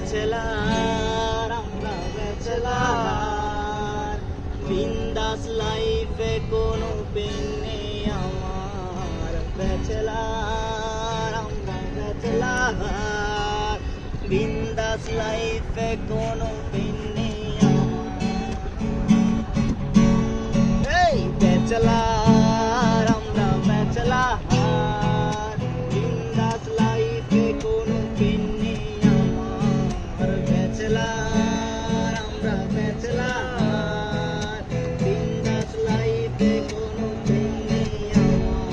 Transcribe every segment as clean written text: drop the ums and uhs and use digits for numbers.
Bachelor, আমরা bachelor. বিন্দাস লাইফে কোনো পেন নেই আমার। ব্যাচেলার, আমরা ব্যাচেলার। বিন্দাস লাইফে কোনো পেন নেই আমার। এই ব্যাচেলার, আমরা ব্যাচেলার। বিন্দাস লাইফে কোনো পেন নেই আমার। ব্যাচেলার, আমরা ব্যাচেলার। বিন্দাস লাইফে কোনো পেন নেই আমার।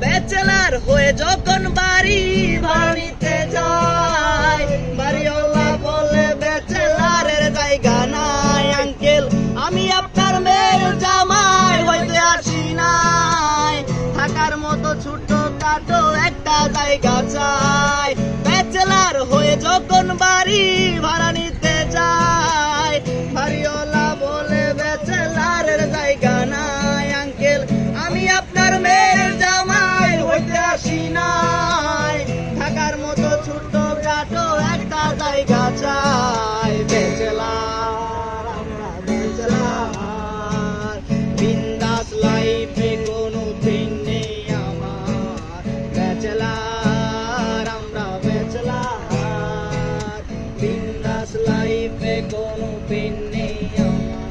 ব্যাচেলার হয়ে যখন বাড়ি ভাড়া নিতে যায়, বাড়িওয়ালা বলে ব্যাচেলারের জায়গা নাই। আঙ্কেল আমি আপনার মেয়ের জামাই হইতে আসি নাই, থাকার মতো ছোট খাটো একটা জায়গা চাই। ব্যাচেলার হয়ে যখন বাড়ি ভাড়া নিতে যায়, বাড়িওয়ালা বলে ব্যাচেলারের জায়গা নাই। আঙ্কেল আমি আপনার মেয়ের জামাই হইতে আসি নাই, থাকার মতো ছোট খাটো একটা জায়গা চাই। ব্যাচেলার, আমরা ব্যাচেলার। বিন্দাস লাইফে কোনো পেন নেই আমার। ব্যাচেলার, আমরা ব্যাচেলার। বিন্দাস লাইফে কোনো পেন নেই আমার।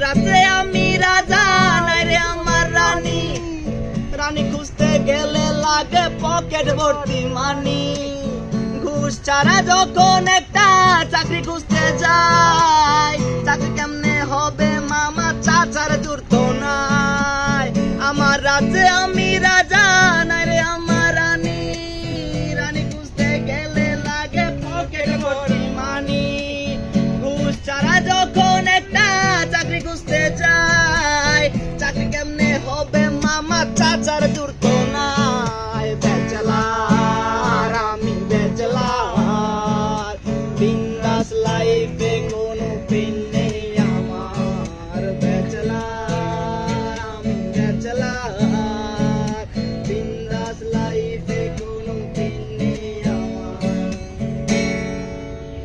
রাতে আমি রাজা নাই রে আমার রানী, রানী খুঁজতে গেলে লাগে পকেট ভর্তি মানি। ঘুষ ছাড়া যখন একটা চাকরি খুঁজতে যাই, চাকরি কেমনে হবে মামা, চাচার জোর তো নাই। আমার রাতে আমি